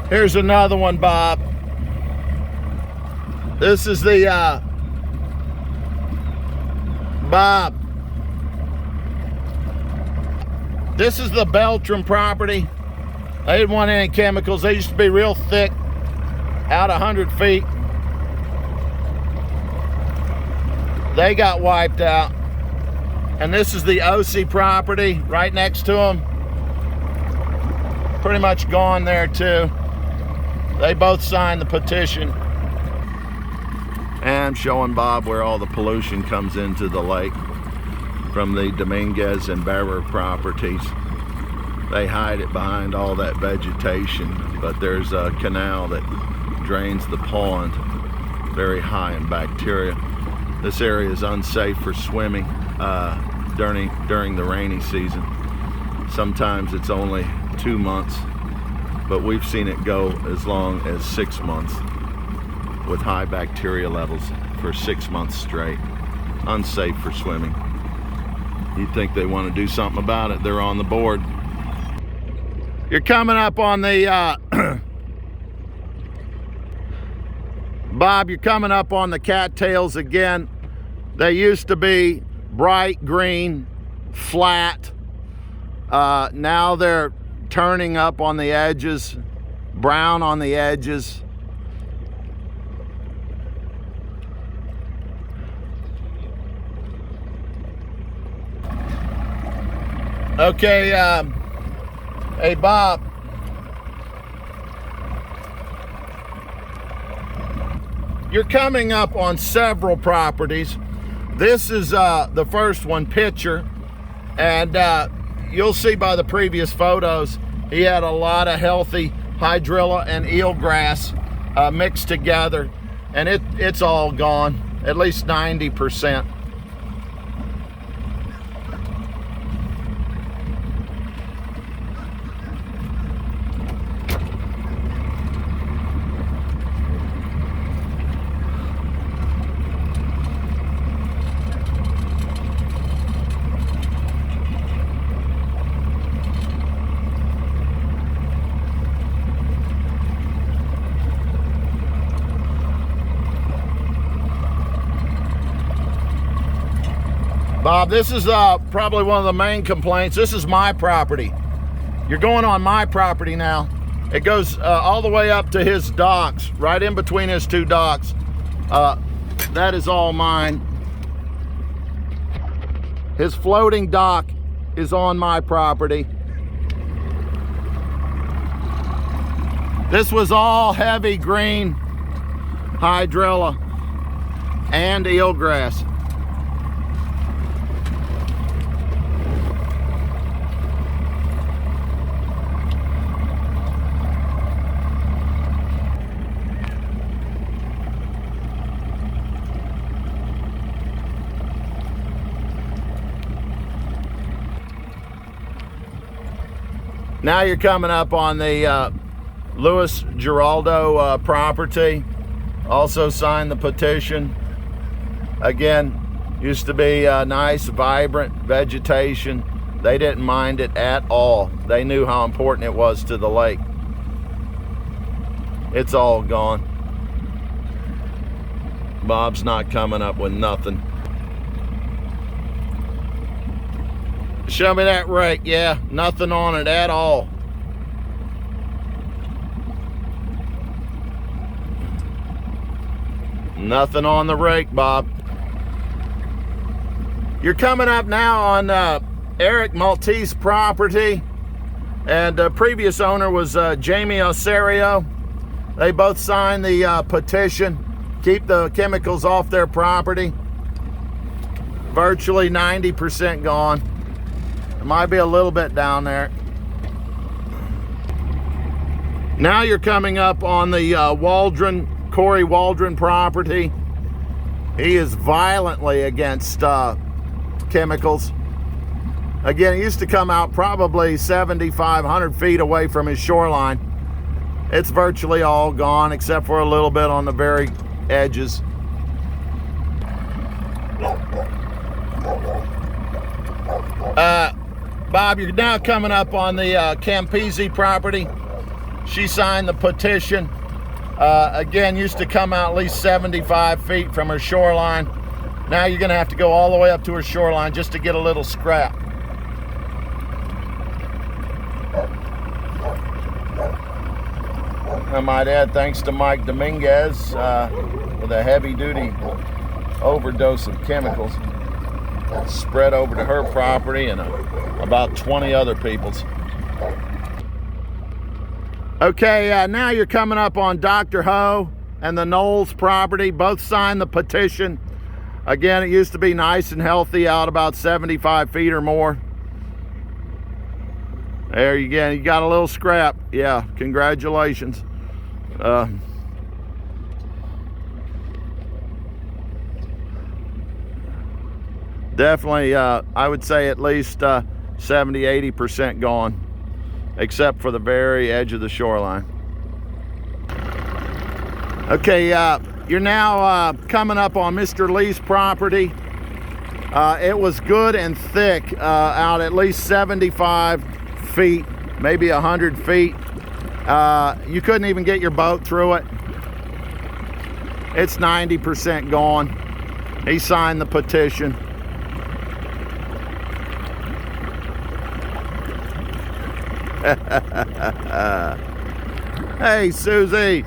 Here's another one, Bob. This is the Bob. This is the Beltram property. They didn't want any chemicals. They used to be real thick, out 100 feet. They got wiped out. And this is the OC property right next to them. Pretty much gone there too. They both signed the petition. And I'm showing Bob where all the pollution comes into the lake from the Dominguez and Bearer properties. They hide it behind all that vegetation, but there's a canal that drains the pond, very high in bacteria. This area is unsafe for swimming during the rainy season. Sometimes it's only 2 months, but we've seen it go as long as 6 months with high bacteria levels for 6 months straight. Unsafe for swimming. You'd think they want to do something about it. They're on the board. You're coming up on the Bob, you're coming up on the cattails again. They used to be bright green, flat. Now they're turning up on the edges, brown on the edges. Okay, hey Bob. You're coming up on several properties. This is the first one, Pitcher, and you'll see by the previous photos, he had a lot of healthy hydrilla and eelgrass mixed together, and it's all gone, at least 90%. Bob, this is probably one of the main complaints. This is my property. You're going on my property now. It goes all the way up to his docks, right in between his two docks. That is all mine. His floating dock is on my property. This was all heavy green hydrilla and eelgrass. Now you're coming up on the Luis Giraldo property. Also signed the petition. Again, used to be nice, vibrant vegetation. They didn't mind it at all. They knew how important it was to the lake. It's all gone. Bob's not coming up with nothing. Show me that rake. Yeah, nothing on it at all. Nothing on the rake, Bob. You're coming up now on Eric Maltese property, and the previous owner was Jamie Osario. They both signed the petition, keep the chemicals off their property. Virtually 90% gone. There might be a little bit down there. Now you're coming up on the Corey Waldron property. He is violently against chemicals. Again, it used to come out probably 7,500 feet away from his shoreline. It's virtually all gone except for a little bit on the very edges. Bob, you're now coming up on the Campisi property. She signed the petition. Again, used to come out at least 75 feet from her shoreline. Now you're gonna have to go all the way up to her shoreline just to get a little scrap. I might add, thanks to Mike Dominguez with a heavy-duty overdose of chemicals spread over to her property and about 20 other people's. Okay, now you're coming up on Dr. Ho and the Knowles property. Both signed the petition. Again, it used to be nice and healthy out about 75 feet or more. There you go, you got a little scrap. Yeah, congratulations. Definitely, I would say at least 70–80% gone, except for the very edge of the shoreline. Okay, you're now coming up on Mr. Lee's property. It was good and thick, out at least 75 feet, maybe 100 feet. You couldn't even get your boat through it. It's 90% gone. He signed the petition. Hey, Susie.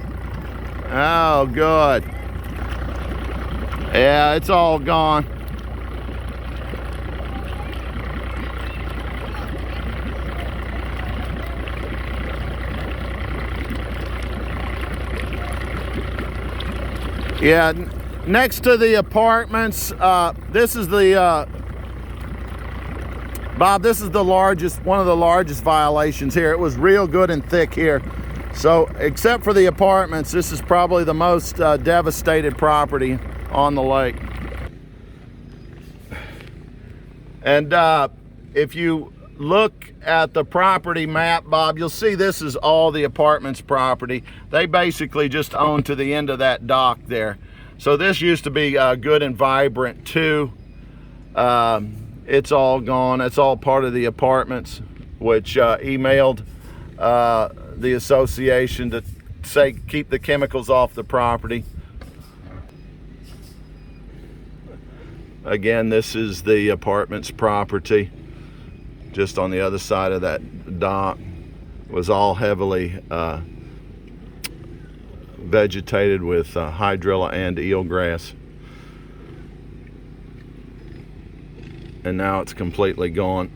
Oh, good. Yeah, it's all gone. Yeah, next to the apartments, this is the Bob, this is the largest, one of the largest violations here. It was real good and thick here. So, except for the apartments, this is probably the most devastated property on the lake. And if you look at the property map, Bob, you'll see this is all the apartments property. They basically just own to the end of that dock there. So this used to be good and vibrant too. It's all gone. It's all part of the apartments, which emailed the association to say keep the chemicals off the property. Again, this is the apartments property. Just on the other side of that dock. It was all heavily vegetated with hydrilla and eelgrass. And now it's completely gone.